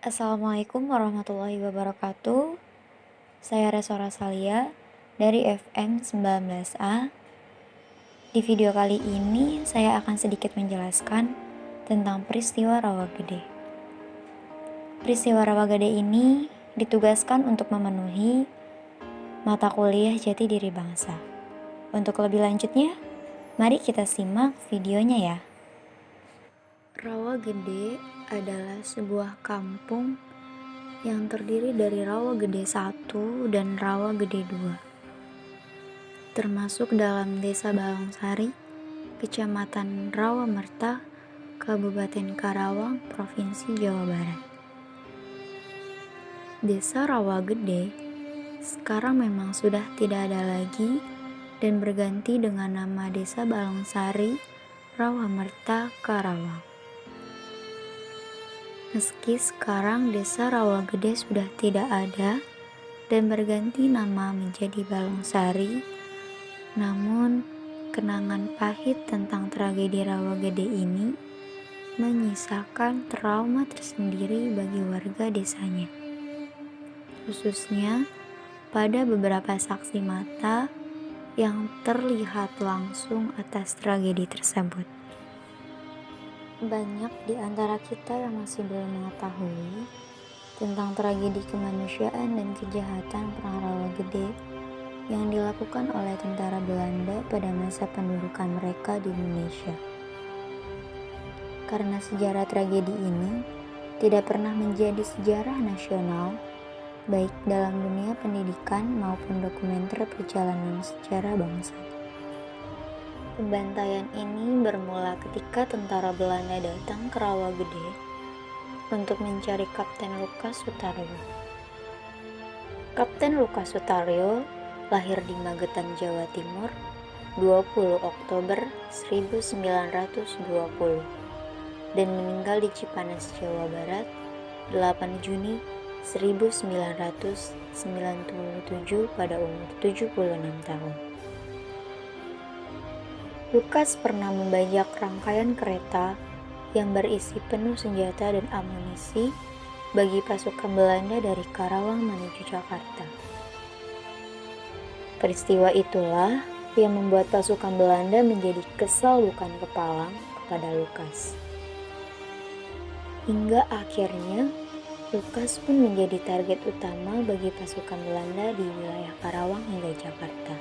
Assalamualaikum warahmatullahi wabarakatuh. Saya Resora Salia dari FM 19A. Di video kali ini saya akan sedikit menjelaskan tentang peristiwa Rawagede. Peristiwa Rawagede ini ditugaskan untuk memenuhi mata kuliah Jati Diri Bangsa. Untuk lebih lanjutnya, mari kita simak videonya ya. Rawagede adalah sebuah kampung yang terdiri dari Rawagede 1 dan Rawagede 2, termasuk dalam Desa Balongsari, Kecamatan Rawamerta, Kabupaten Karawang, Provinsi Jawa Barat. Desa Rawagede sekarang memang sudah tidak ada lagi dan berganti dengan nama Desa Balongsari, Rawamerta, Karawang. Meski sekarang Desa Rawagede sudah tidak ada dan berganti nama menjadi Balongsari, namun kenangan pahit tentang tragedi Rawagede ini menyisakan trauma tersendiri bagi warga desanya, khususnya pada beberapa saksi mata yang terlihat langsung atas tragedi tersebut. Banyak di antara kita yang masih belum mengetahui tentang tragedi kemanusiaan dan kejahatan Perang Rawagede yang dilakukan oleh tentara Belanda pada masa pendudukan mereka di Indonesia. Karena sejarah tragedi ini tidak pernah menjadi sejarah nasional, baik dalam dunia pendidikan maupun dokumenter perjalanan sejarah bangsa. Pembantaian ini bermula ketika tentara Belanda datang ke Rawagede untuk mencari Kapten Lukas Sutaryo. Kapten Lukas Sutaryo lahir di Magetan, Jawa Timur, 20 Oktober 1920 dan meninggal di Cipanas, Jawa Barat, 8 Juni 1997 pada umur 76 tahun. Lukas pernah membajak rangkaian kereta yang berisi penuh senjata dan amunisi bagi pasukan Belanda dari Karawang menuju Jakarta. Peristiwa itulah yang membuat pasukan Belanda menjadi kesal bukan kepalang kepada Lukas. Hingga akhirnya Lukas pun menjadi target utama bagi pasukan Belanda di wilayah Karawang hingga Jakarta.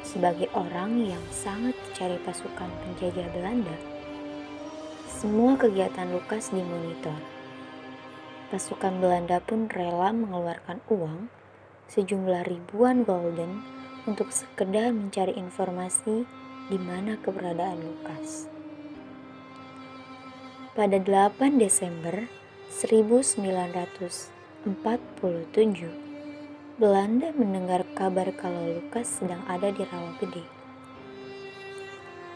Sebagai orang yang sangat dicari pasukan penjajah Belanda, semua kegiatan Lukas dimonitor. Pasukan Belanda pun rela mengeluarkan uang sejumlah ribuan gulden untuk sekedar mencari informasi di mana keberadaan Lukas. Pada 8 Desember 1947, Belanda mendengar kabar kalau Lukas sedang ada di Rawagede.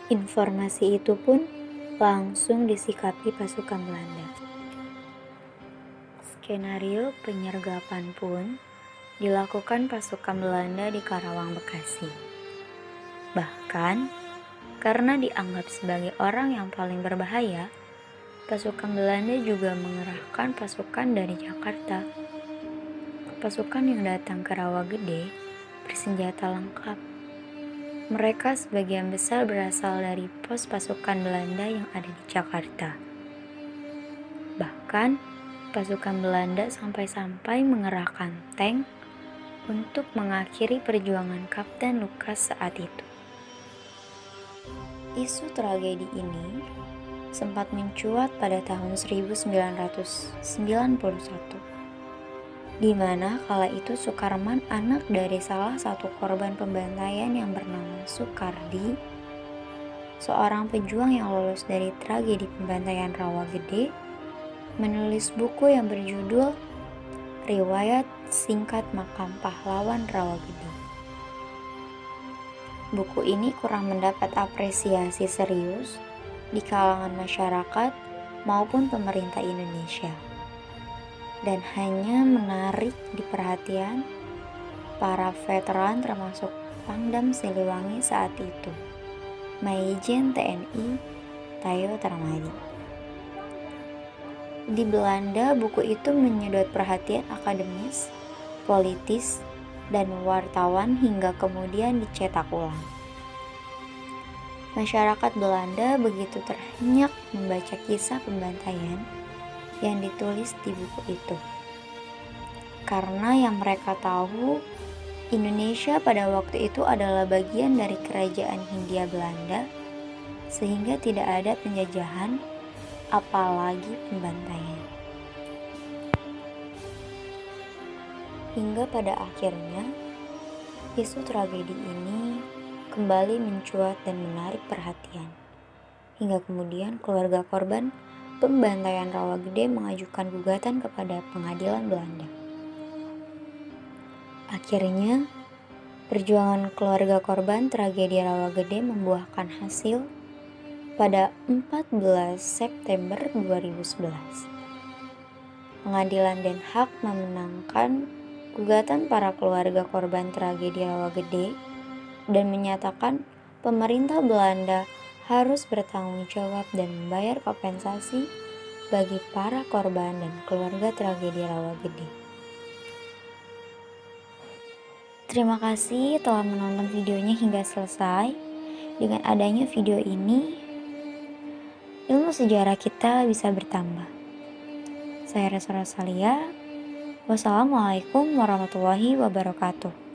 Informasi itu pun langsung disikapi pasukan Belanda. Skenario penyergapan pun dilakukan pasukan Belanda di Karawang, Bekasi. Bahkan, karena dianggap sebagai orang yang paling berbahaya, pasukan Belanda juga mengerahkan pasukan dari Jakarta. Pasukan yang datang ke Rawagede bersenjata lengkap. Mereka sebagian besar berasal dari pos pasukan Belanda yang ada di Jakarta. Bahkan, pasukan Belanda sampai-sampai mengerahkan tank untuk mengakhiri perjuangan Kapten Lukas saat itu. Isu tragedi ini sempat mencuat pada tahun 1991. Di mana kala itu Sukarman, anak dari salah satu korban pembantaian yang bernama Sukardi, seorang pejuang yang lolos dari tragedi pembantaian Rawagede, menulis buku yang berjudul Riwayat Singkat Makam Pahlawan Rawagede. Buku ini kurang mendapat apresiasi serius di kalangan masyarakat maupun pemerintah Indonesia, dan hanya menarik di perhatian para veteran termasuk Pangdam Siliwangi saat itu, Maijen TNI Tayo Tarmadi. Di Belanda, buku itu menyedot perhatian akademis, politis, dan wartawan hingga kemudian dicetak ulang. Masyarakat Belanda begitu terhenyak membaca kisah pembantaian yang ditulis di buku itu. Karena yang mereka tahu, Indonesia pada waktu itu adalah bagian dari kerajaan Hindia Belanda, sehingga tidak ada penjajahan, apalagi pembantaian. Hingga pada akhirnya, isu tragedi ini kembali mencuat dan menarik perhatian. Hingga kemudian keluarga korban pembantaian Rawagede mengajukan gugatan kepada pengadilan Belanda. Akhirnya, perjuangan keluarga korban tragedi Rawagede membuahkan hasil pada 14 September 2011. Pengadilan Den Haag memenangkan gugatan para keluarga korban tragedi Rawagede dan menyatakan pemerintah Belanda harus bertanggung jawab dan membayar kompensasi bagi para korban dan keluarga tragedi Rawagede. Terima kasih telah menonton videonya hingga selesai. Dengan adanya video ini, ilmu sejarah kita bisa bertambah. Saya Resa Rosalia. Wassalamualaikum warahmatullahi wabarakatuh.